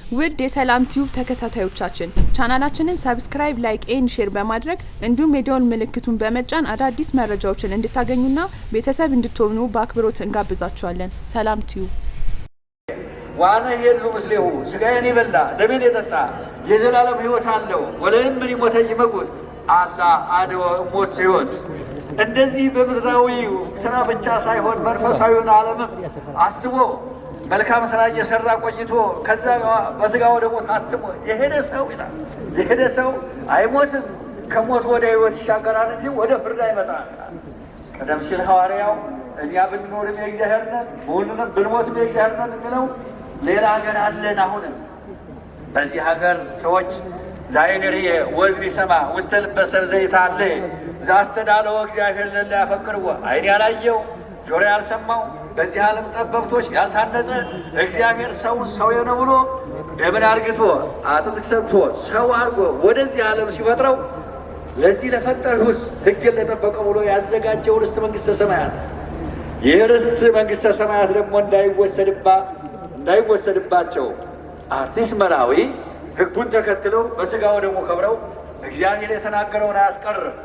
ውድ የሰላም ቲዩብ ተከታታዮቻችን ቻናላችንን ሰብስክራይብ፣ ላይክ ኤንድ ሼር በማድረግ እንዲሁም የደወል ምልክቱን በመጫን አዳዲስ መረጃዎችን እንድታገኙና ቤተሰብ እንድትሆኑ በአክብሮት እንጋብዛችኋለን። ሰላም ቲዩብ ዋና የሉ መስሌሁ ስጋዬን ይበላ ደሜን የጠጣ የዘላለም ሕይወት አለው ወለም ምን ይሞተ ይመጉት አላ አድወ ሞት ሕይወት። እንደዚህ በምድራዊ ስራ ብቻ ሳይሆን መንፈሳዊውን ዓለምም አስቦ መልካም ስራ እየሰራ ቆይቶ ከዛ በስጋ ወደ ሞት አትሞ የሄደ ሰው ይላል። የሄደ ሰው አይሞትም፣ ከሞት ወደ ሕይወት ይሻገራል እንጂ ወደ ፍርድ አይመጣም። ቀደም ሲል ሐዋርያው እኛ ብንኖርም የእግዚአብሔር ነን ብንሞትም የእግዚአብሔር ነን የሚለው ሌላ ሀገር አለን። አሁንም በዚህ ሀገር ሰዎች ዛይንርየ ወዝቢ ሰማ ውስተ ልበ ሰብእ ዘይትሃለ ዘአስተዳለወ እግዚአብሔር ለእለ ያፈቅርዎ ዓይን ያላየው ጆሮ ያልሰማው በዚህ ዓለም ጠበብቶች ያልታነጸ እግዚአብሔር ሰውን ሰው የሆነ ብሎ ደምን አርግቶ አጥንት ሰጥቶ ሰው አድርጎ ወደዚህ ዓለም ሲፈጥረው ለዚህ ለፈጠርሁት ሕግን ለጠበቀው ብሎ ያዘጋጀው ርስት መንግሥተ ሰማያት ይህ ርስት መንግሥተ ሰማያት ደግሞ እንዳይወሰድባቸው አርቲስት መራዊ ሕጉን ተከትለው በሥጋ ወደሙ ከብረው እግዚአብሔር የተናገረውን አያስቀርም።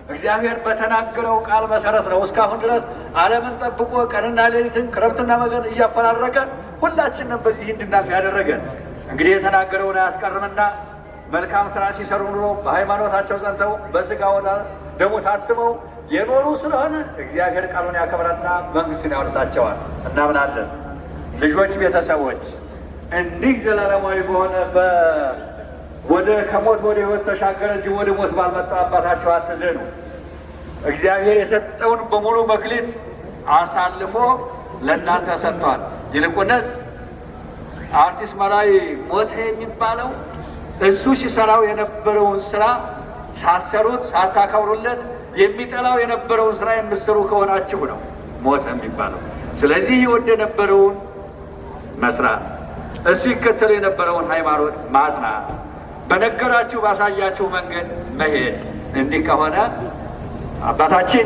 እግዚአብሔር በተናገረው ቃል መሰረት ነው እስካሁን ድረስ ዓለምን ጠብቆ ቀንና ሌሊትን ክረምትና መገን እያፈራረቀ ሁላችንም በዚህ እንድናልፍ ያደረገን። እንግዲህ የተናገረውን አያስቀርምና መልካም ስራ ሲሰሩ ኑሮ በሃይማኖታቸው ጸንተው በሥጋ ወደሙ ታትመው የኖሩ ስለሆነ እግዚአብሔር ቃሉን ያከብራልና መንግሥቱን ያወርሳቸዋል እናምናለን። ልጆች፣ ቤተሰቦች እንዲህ ዘላለማዊ በሆነ ወደ ከሞት ወደ ሕይወት ተሻገረ እንጂ ወደ ሞት ባልመጣ አባታቸው አትዘኑ። እግዚአብሔር የሰጠውን በሙሉ መክሊት አሳልፎ ለእናንተ ሰጥቷል። ይልቁንስ አርቲስት መራዊ ሞተ የሚባለው እሱ ሲሰራው የነበረውን ስራ ሳሰሩት ሳታከብሩለት የሚጠላው የነበረውን ስራ የምትሰሩ ከሆናችሁ ነው ሞተ የሚባለው። ስለዚህ ይወድ የነበረውን መስራት፣ እሱ ይከተል የነበረውን ሃይማኖት ማጽናት፣ በነገራችሁ ባሳያችሁ መንገድ መሄድ። እንዲህ ከሆነ አባታችን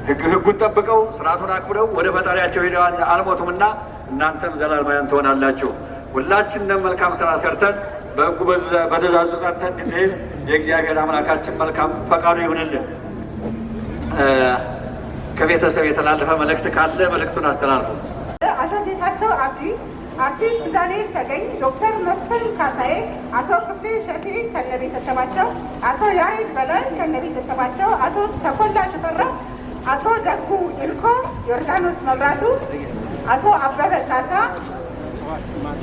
ሕጉን ጠብቀው ስርዓቱን አክብረው ወደ ፈጣሪያቸው ሄደዋል፣ አልሞቱምና እናንተም ዘላለማውያን ትሆናላችሁ። ሁላችንም መልካም ስራ ሰርተን በሕጉ በትእዛዙ ጸንተን እንድንሄድ የእግዚአብሔር አምላካችን መልካም ፈቃዱ ይሁንልን። ከቤተሰብ የተላለፈ መልእክት ካለ መልእክቱን አስተላልፉ። አቶ ጌታቸው አብዲ፣ አርቲስት ዳንኤል ተገኝ፣ ዶክተር መስፍን ካሳዬ፣ አቶ ክፍሌ ሸፊ ከነቤተሰባቸው፣ አቶ ያሬድ በላይ ከነቤተሰባቸው፣ አቶ ተኮላ ሽፈራ፣ አቶ ደጉ ይልኮ፣ ዮርዳኖስ መብራቱ፣ አቶ አበበ ሳታ፣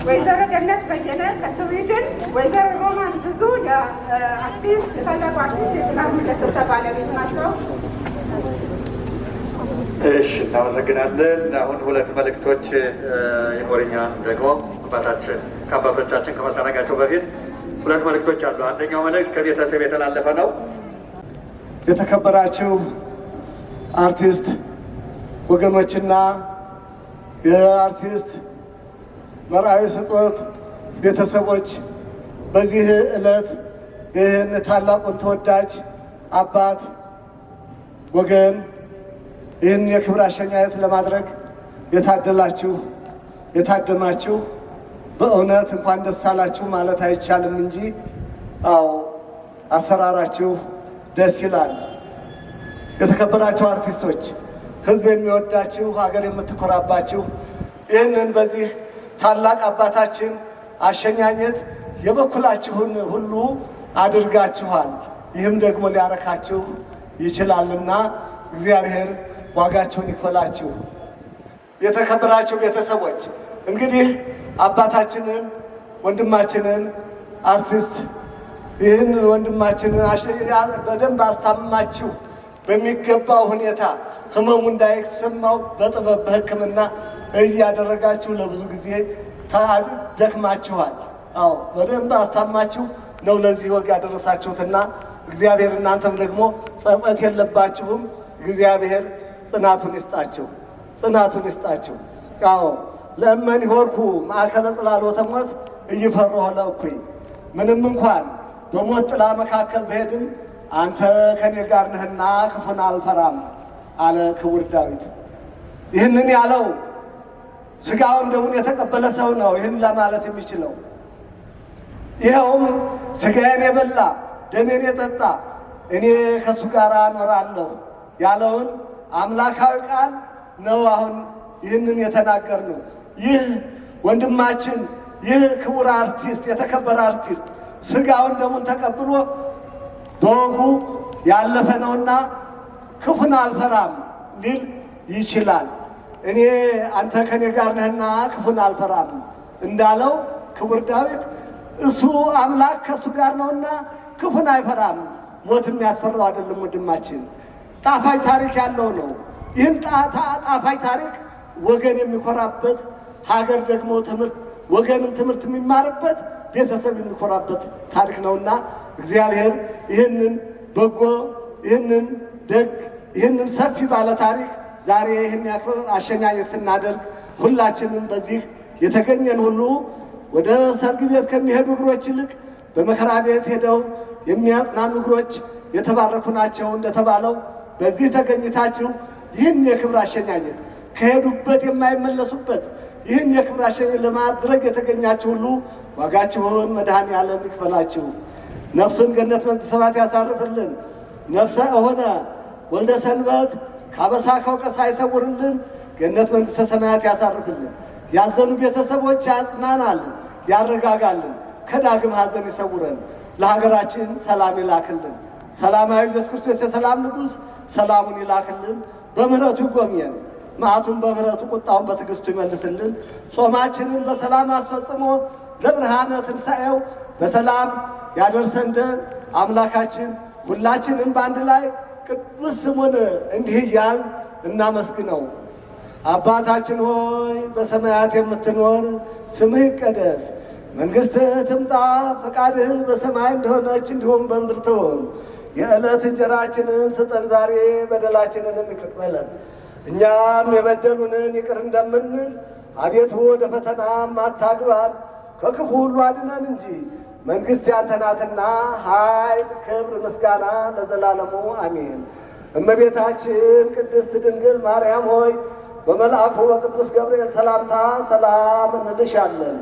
ወይዘሮ ገነት በየነ ከስዊድን፣ ወይዘሮ ሮማን ብዙ የአርቲስት የፈለጉ አርቲስት የጥላሁን ገሰሰ ባለቤት ናቸው። እሺ፣ እናመሰግናለን። አሁን ሁለት መልእክቶች ይኖረኛል። ደግሞ ከአባቶቻችን ከመሰናጋቸው በፊት ሁለት መልእክቶች አሉ። አንደኛው መልእክት ከቤተሰብ የተላለፈ ነው። የተከበራችሁ አርቲስት ወገኖችና የአርቲስት መራዊ ስጦት ቤተሰቦች በዚህ ዕለት ይህን ታላቁን ተወዳጅ አባት ወገን ይህን የክብር አሸኛኘት ለማድረግ የታደላችሁ የታደማችሁ በእውነት እንኳን ደስ አላችሁ ማለት አይቻልም እንጂ አዎ አሰራራችሁ ደስ ይላል። የተከበራችሁ አርቲስቶች፣ ሕዝብ የሚወዳችሁ፣ ሀገር የምትኮራባችሁ ይህንን በዚህ ታላቅ አባታችን አሸኛኘት የበኩላችሁን ሁሉ አድርጋችኋል። ይህም ደግሞ ሊያረካችሁ ይችላልና እግዚአብሔር ዋጋቸውን ይክፈላችሁ። የተከበራችሁ ቤተሰቦች እንግዲህ አባታችንን ወንድማችንን አርቲስት ይህን ወንድማችንን በደንብ አስታምማችሁ በሚገባው ሁኔታ ህመሙ እንዳይሰማው በጥበብ በሕክምና እያደረጋችሁ ለብዙ ጊዜ ደክማችኋል። አዎ በደንብ አስታማችሁ ነው ለዚህ ወግ ያደረሳችሁትና እግዚአብሔር እናንተም ደግሞ ጸጸት የለባችሁም። እግዚአብሔር ጽናቱን ይስጣችሁ። አዎ ለእመን ይሆርኩ ማእከለ ጽላሎተ ሞት እይፈርሆ ለእኩይ፣ ምንም እንኳን በሞት ጥላ መካከል ብሄድም አንተ ከኔ ጋር ነህና ክፉን አልፈራም አለ ክቡር ዳዊት። ይህንን ያለው ስጋውን ደሙን የተቀበለ ሰው ነው ይህን ለማለት የሚችለው። ይኸውም ሥጋዬን የበላ ደሜን የጠጣ እኔ ከእሱ ጋር እኖራለሁ ያለውን አምላካዊ ቃል ነው። አሁን ይህንን የተናገርነው ይህ ወንድማችን ይህ ክቡር አርቲስት የተከበረ አርቲስት ሥጋውን ደሙን ተቀብሎ በወጉ ያለፈ ነውና ክፉን አልፈራም ሊል ይችላል። እኔ አንተ ከኔ ጋር ነህና ክፉን አልፈራም እንዳለው ክቡር ዳዊት እሱ አምላክ ከእሱ ጋር ነውና ክፉን አይፈራም። ሞት የሚያስፈራው አይደለም። ወንድማችን ጣፋጭ ታሪክ ያለው ነው። ይህን ጣፋጭ ታሪክ ወገን የሚኮራበት፣ ሀገር ደግሞ ትምህርት ወገንም ትምህርት የሚማርበት፣ ቤተሰብ የሚኮራበት ታሪክ ነውና እግዚአብሔር ይህንን በጎ ይህንን ደግ ይህንን ሰፊ ባለ ታሪክ ዛሬ ይህን ያክብር አሸኛኘት ስናደርግ ሁላችንም በዚህ የተገኘን ሁሉ ወደ ሰርግ ቤት ከሚሄዱ እግሮች ይልቅ በመከራ ቤት ሄደው የሚያጽናኑ እግሮች የተባረኩ ናቸው እንደተባለው በዚህ ተገኝታችሁ ይህን የክብር አሸኛኘት ከሄዱበት የማይመለሱበት ይህን የክብር አሸኛኘት ለማድረግ የተገኛችሁ ሁሉ ዋጋችሁን መድኃኔዓለም ይክፈላችሁ። ነፍሱን ገነት መንግሥተ ሰማያት ያሳርፍልን። ነፍሰ ሆነ ወልደ ሰንበት ካበሳ ከውቀሳ ይሰውርልን። ገነት መንግሥተ ሰማያት ያሳርፍልን። ያዘኑ ቤተሰቦች ያጽናናልን፣ ያረጋጋልን። ከዳግም ሐዘን ይሰውረን። ለሀገራችን ሰላም ይላክልን። ሰላማዊ ኢየሱስ ክርስቶስ የሰላም ንጉሥ ሰላሙን ይላክልን። በምህረቱ ይጎብኘን። መዓቱን በምህረቱ ቁጣውን በትዕግስቱ ይመልስልን። ጾማችንን በሰላም አስፈጽሞ ለብርሃነ ትንሣኤው በሰላም ያደርሰን። አምላካችን ሁላችንም በአንድ ላይ ቅዱስ ስሙን እንዲህ እያል እናመስግነው። አባታችን ሆይ በሰማያት የምትኖር ስምህ ይቀደስ፣ መንግሥትህ ትምጣ፣ ፈቃድህ በሰማይ እንደሆነች እንዲሁም በምድር ትሁን። የዕለት እንጀራችንን ስጠን ዛሬ፣ በደላችንንም ይቅር በለን እኛም የበደሉንን ይቅር እንደምንል፣ አቤቱ ወደ ፈተናም አታግባን ከክፉ ሁሉ አድነን እንጂ መንግሥት ያንተ ናትና ኃይል፣ ክብር፣ ምስጋና ለዘላለሙ አሜን። እመቤታችን ቅድስት ድንግል ማርያም ሆይ በመልአኩ በቅዱስ ገብርኤል ሰላምታ ሰላም እንልሻለን።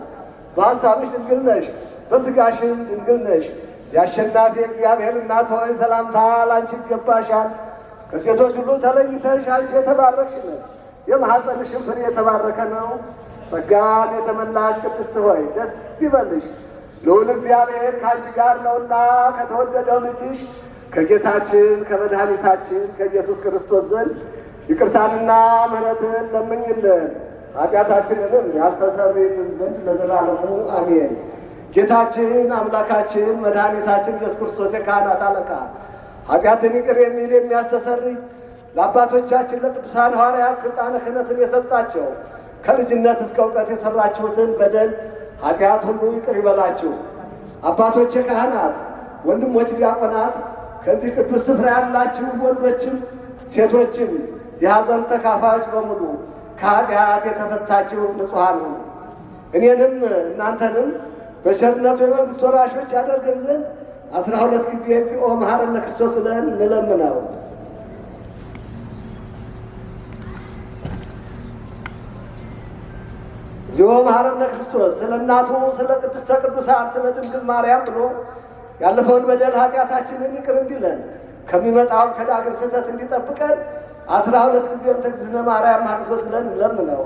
በሐሳብሽ ድንግል ነሽ፣ በሥጋሽም ድንግል ነሽ። የአሸናፊ እግዚአብሔር እናት ሆይ ሰላምታ ላንቺ ይገባሻል። ከሴቶች ሁሉ ተለይተሽ አንቺ የተባረክሽ ነሽ፣ የማኅፀንሽም ፍሬ የተባረከ ነው። ጸጋን የተመላሽ ቅድስት ሆይ ደስ ይበልሽ፣ ልዑል እግዚአብሔር ከአንቺ ጋር ነውና ከተወደደው ልጅሽ ከጌታችን ከመድኃኒታችን ከኢየሱስ ክርስቶስ ዘንድ ይቅርታንና ምሕረትን ለምኝልን ኃጢአታችንንም ያስተሰርይልን ዘንድ ለዘላለሙ አሜን። ጌታችን አምላካችን መድኃኒታችን ኢየሱስ ክርስቶስ የካህናት አለቃ ኃጢአትን ይቅር የሚል የሚያስተሰርይ ለአባቶቻችን ለቅዱሳን ሐዋርያት ሥልጣነ ክህነትን የሰጣቸው ከልጅነት እስከ እውቀት የሠራችሁትን በደል ኃጢአት ሁሉ ይቅር ይበላችሁ። አባቶች ካህናት፣ ወንድሞች ዲያቆናት፣ ከዚህ ቅዱስ ስፍራ ያላችሁ ወንዶችም ሴቶችም የሐዘን ተካፋዮች በሙሉ ከኃጢአት የተፈታችሁ ንጹሐን ሁኑ። እኔንም እናንተንም በቸርነቱ የመንግሥት ወራሾች ያደርገን ዘንድ 12 ጊዜ እግዚኦ መሐረነ ክርስቶስ ብለን እንለምነው። እግዚኦ መሐረነ ክርስቶስ ስለ እናቱ ስለ ቅድስተ ቅዱሳን ስለ ድንግል ማርያም ብሎ ያለፈውን በደል ኃጢአታችንን ይቅር እንዲለን ከሚመጣውን ከዳግም ስህተት እንዲጠብቀን 12 ጊዜም ተግዝነ ማርያም ክርስቶስ ብለን እንለምነው።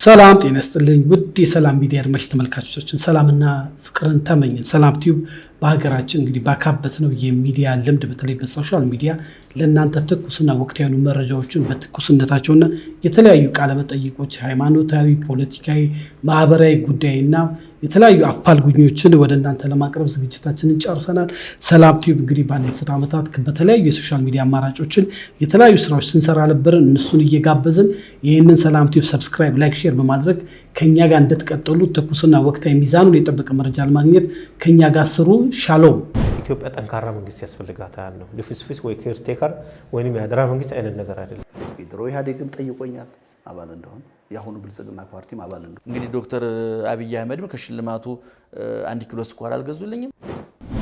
ሰላም ጤና ይስጥልኝ ውድ የሰላም ሚዲያ አድማጭ ተመልካቾቻችን ሰላምና ፍቅርን ተመኘን። ሰላም ቲዩብ በሀገራችን እንግዲህ ባካበት ነው የሚዲያ ልምድ በተለይ በሶሻል ሚዲያ ለእናንተ ትኩስና ወቅታዊ መረጃዎችን በትኩስነታቸውና የተለያዩ ቃለ መጠይቆች ሃይማኖታዊ፣ ፖለቲካዊ፣ ማህበራዊ ጉዳይና የተለያዩ አፋልጉኞችን ወደ እናንተ ለማቅረብ ዝግጅታችንን ጨርሰናል። ሰላም ቲዩብ እንግዲህ ባለፉት ዓመታት በተለያዩ የሶሻል ሚዲያ አማራጮችን የተለያዩ ስራዎች ስንሰራ ነበርን። እነሱን እየጋበዝን ይህንን ሰላም ቲዩብ ሰብስክራይብ፣ ላይክ፣ ሼር በማድረግ ከኛ ጋር እንድትቀጥሉ ትኩስና ወቅታዊ ሚዛኑን የጠበቀ መረጃ ለማግኘት ከኛ ጋር ስሩ። ሻሎም። ኢትዮጵያ ጠንካራ መንግስት ያስፈልጋታል ነው። ልፍስፍስ ወይ ኬርቴከር ወይም የአደራ መንግስት አይነት ነገር አይደለም። ድሮ ኢህአዴግም ጠይቆኛል አባል እንደሆነ የአሁኑ ብልጽግና ፓርቲም አባል እንደሆነ። እንግዲህ ዶክተር አብይ አህመድም ከሽልማቱ 1 ኪሎ ስኳር አልገዙልኝም።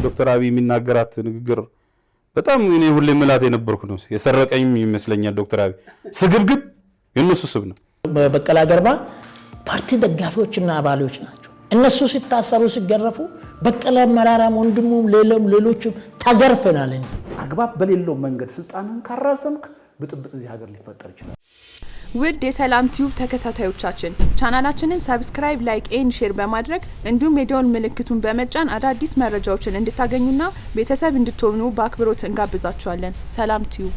ዶክተር አብይ የሚናገራት ንግግር በጣም እኔ ሁሌ ምላት የነበርኩ ነው። የሰረቀኝም ይመስለኛል። ዶክተር አብይ ስግብግብ የነሱ ስብ ነው። በቀለ ገርባ ፓርቲ ደጋፊዎችና አባሎች ናቸው። እነሱ ሲታሰሩ ሲገረፉ በቀለ መራራም ወንድሙም ሌሎችም ተገርፈናል። አግባብ በሌለው መንገድ ስልጣንን ካራዘምክ ብጥብጥ እዚህ ሀገር ሊፈጠር ይችላል። ውድ የሰላም ቲዩብ ተከታታዮቻችን ቻናላችንን ሰብስክራይብ፣ ላይክ ኤንድ ሼር በማድረግ እንዲሁም የደወል ምልክቱን በመጫን አዳዲስ መረጃዎችን እንድታገኙና ቤተሰብ እንድትሆኑ በአክብሮት እንጋብዛችኋለን። ሰላም ቲዩብ